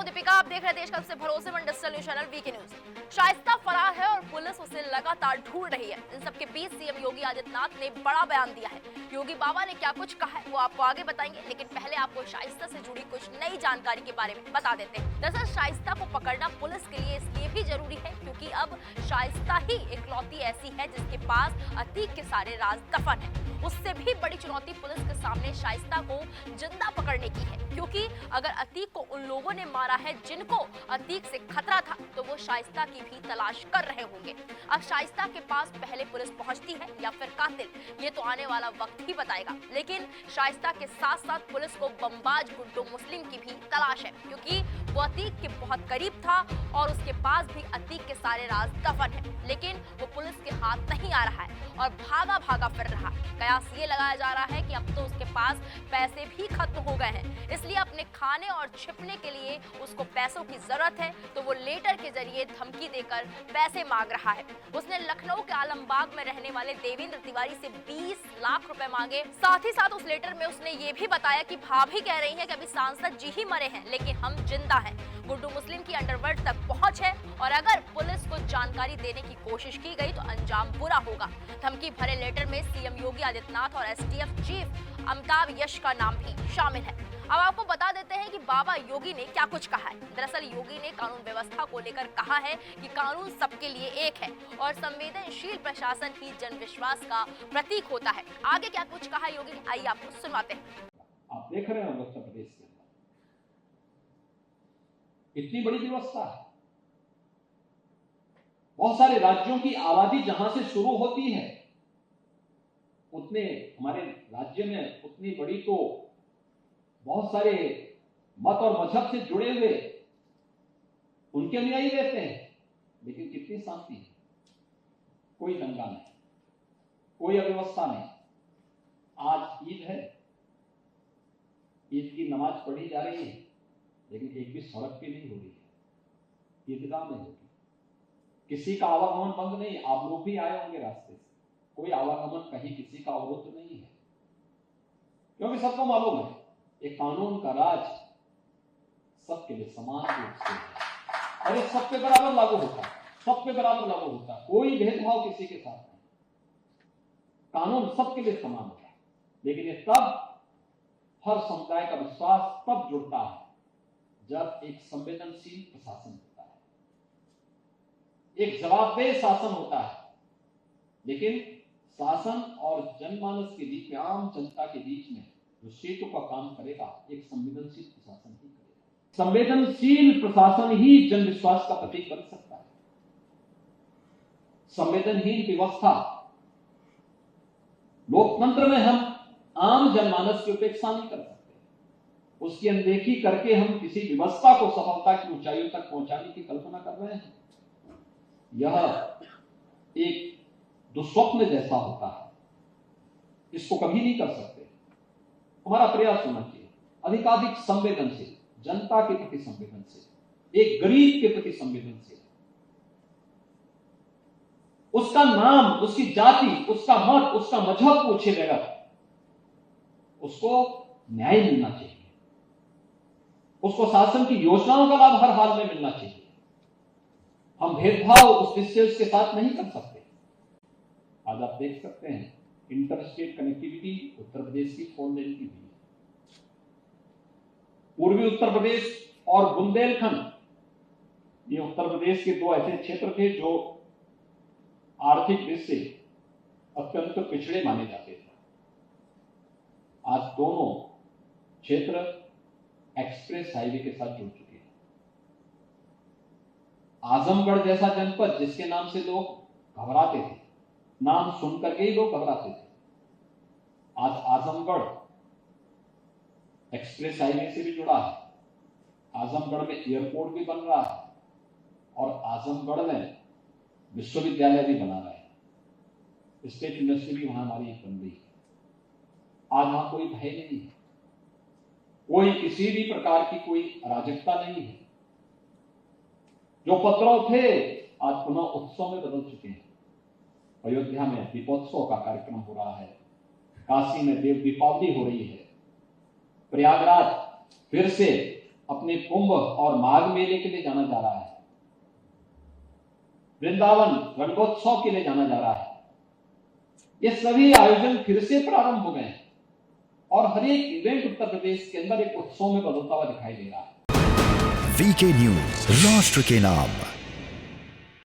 हूं दीपिका, आप देख रहे हैं देश का सबसे भरोसेमंद digital news channel VK news. Shaista फरार है और पुलिस उसे लगातार ढूंढ रही है। इन सबके बीच सीएम योगी आदित्यनाथ ने बड़ा बयान दिया है। योगी बाबा ने क्या कुछ कहा है वो आपको आगे बताएंगे, लेकिन पहले आपको शाइस्ता से जुड़ी कुछ नई जानकारी के बारे में बता देते हैं। दरअसल शाइस्ता को पकड़ना पुलिस के लिए इसलिए भी जरूरी है क्योंकि अब शाइस्ता ही इकलौती ऐसी है जिसके पास अतीक के सारे राज दफन है। उससे भी बड़ी चुनौती पुलिस के सामने शाइस्ता को जिंदा पकड़ने की है, क्योंकि अगर अतीक को उन लोगों ने मारा है जिनको अतीक से खतरा था तो वो शाइस्ता की भी तलाश कर रहे होंगे। अब शाइस्ता के पास पहले पुलिस पहुंचती है या फिर कातिल, ये तो आने वाला वक्त ही बताएगा। लेकिन शाइस्ता के साथ साथ पुलिस को बमबाज गुड्डू मुस्लिम की भी तलाश है, क्योंकि वो अतीक के बहुत करीब था और उसके पास भी अतीक के सारे राज दफन है। लेकिन वो पुलिस के हाथ नहीं आ रहा है और भागा भागा फिर रहा। कयास ये लगाया जा रहा है कि अब तो उसके पास पैसे भी खत्म हो गए हैं, इसलिए अपने खाने और छिपने के लिए उसको पैसों की जरूरत है, तो वो लेटर के जरिए धमकी देकर पैसे मांग रहा है। उसने लखनऊ के आलमबाग में रहने वाले देवेंद्र तिवारी से 20 लाख रुपए मांगे। साथ ही साथ उस लेटर में उसने ये भी बताया कि भाभी कह रही है कि अभी सांसद जी ही मरे हैं लेकिन हम जिंदा हैं। गुड्डू मुस्लिम की अंडरवर्ल्ड तक पहुंच है और अगर पुलिस को जानकारी देने की कोशिश की गई तो अंजाम बुरा होगा। धमकी भरे लेटर में सीएम योगी आदित्यनाथ और एसटीएफ चीफ अमिताभ यश का नाम भी शामिल है। अब आपको बता देते हैं कि बाबा योगी ने क्या कुछ कहा है। दरअसल योगी ने कानून व्यवस्था को लेकर कहा है कि कानून सबके लिए एक है और संवेदनशील प्रशासन ही जन विश्वास का प्रतीक होता है। आगे क्या कुछ कहा योगी ने, आइए आपको सुनवाते हैं। आप देख रहे हैं उत्तर प्रदेश के अंदर इतनी बड़ी व्यवस्था है। बहुत सारे राज्यों की आबादी जहां से शुरू होती है उतने हमारे राज्य में उतनी बड़ी तो बहुत सारे मत और मजहब से जुड़े हुए उनके अनुयायी रहते हैं, लेकिन कितनी शांति है, कोई दंगा नहीं, कोई अव्यवस्था नहीं। आज ईद है, ईद की नमाज पढ़ी जा रही है, लेकिन एक भी सड़क पे नहीं हो रही है, ईदगाह में होगी। किसी का आवागमन बंद नहीं, आप लोग भी आए होंगे रास्ते से, कोई आवागमन कहीं किसी का अवरुद्ध नहीं है, क्योंकि सबको मालूम है एक कानून का राज सबके लिए समान रूप से है और ये सब पे बराबर लागू होता है, सब पे बराबर लागू होता है, कोई भेदभाव किसी के साथ नहीं, कानून सबके लिए समान होता है। लेकिन ये तब हर समुदाय का विश्वास तब जुड़ता है जब एक संवेदनशील प्रशासन होता है, एक जवाबदेह शासन होता है। लेकिन शासन और जनमानस के बीच में, आम जनता के बीच में जो सेतु का काम करेगा एक संवेदनशील प्रशासन ही करेगा। संवेदनशील प्रशासन ही जन विश्वास का प्रतीक बन सकता है। संवेदनहीन व्यवस्था, लोकतंत्र में हम आम जनमानस की उपेक्षा नहीं कर सकते, उसकी अनदेखी करके हम किसी व्यवस्था को सफलता की ऊंचाइयों तक पहुंचाने की कल्पना कर रहे हैं। यह एक दुस्वप्न जैसा होता है, इसको कभी नहीं कर सकते। हमारा प्रयास होना चाहिए अधिकाधिक संवेदनशील, जनता के प्रति संवेदनशील, एक गरीब के प्रति संवेदनशील, उसका नाम, उसकी जाति, उसका मत, उसका मजहब पूछे बगैर उसको न्याय मिलना चाहिए, उसको शासन की योजनाओं का लाभ हर हाल में मिलना चाहिए। हम भेदभाव उस दृष्टि उसके साथ नहीं कर सकते। आज आप देख सकते हैं inter state connectivity Uttar Pradesh की 4 लेन की हुई है। पूर्वी उत्तर प्रदेश और बुंदेलखंड, ये उत्तर प्रदेश के 2 ऐसे क्षेत्र थे जो आर्थिक दृष्टि से अत्यंत पिछड़े माने जाते थे। आज दोनों क्षेत्र एक्सप्रेस हाईवे के साथ जुड़ चुके हैं। आजमगढ़ जैसा जनपद जिसके नाम से लोग घबराते थे, नाम सुनकर के ही लोग घबराते थे, आज आजमगढ़ एक्सप्रेस हाईवे से भी जुड़ा है। आजमगढ़ में एयरपोर्ट भी बन रहा है और आजमगढ़ में विश्वविद्यालय भी बना रहे हैं। स्टेट यूनिवर्सिटी भी वहां हमारी बन रही है। आज वहां कोई भय नहीं है, कोई किसी भी प्रकार की कोई अराजकता नहीं है। जो उपद्रव थे आज पुनः उत्सव में बदल चुके हैं। अयोध्या में दीपोत्सव का कार्यक्रम हो रहा है, काशी में देव दीपावली हो रही है, प्रयागराज फिर से अपने कुंभ और माघ मेले के लिए जाना जा रहा है, वृंदावन गणगोत्सव के लिए जाना जा रहा है। ये सभी आयोजन फिर से प्रारंभ हो गए हैं और हर एक इवेंट उत्तर प्रदेश के अंदर एक उत्सव में बदलता हुआ दिखाई दे रहा है। वीके न्यूज, राष्ट्र के नाम।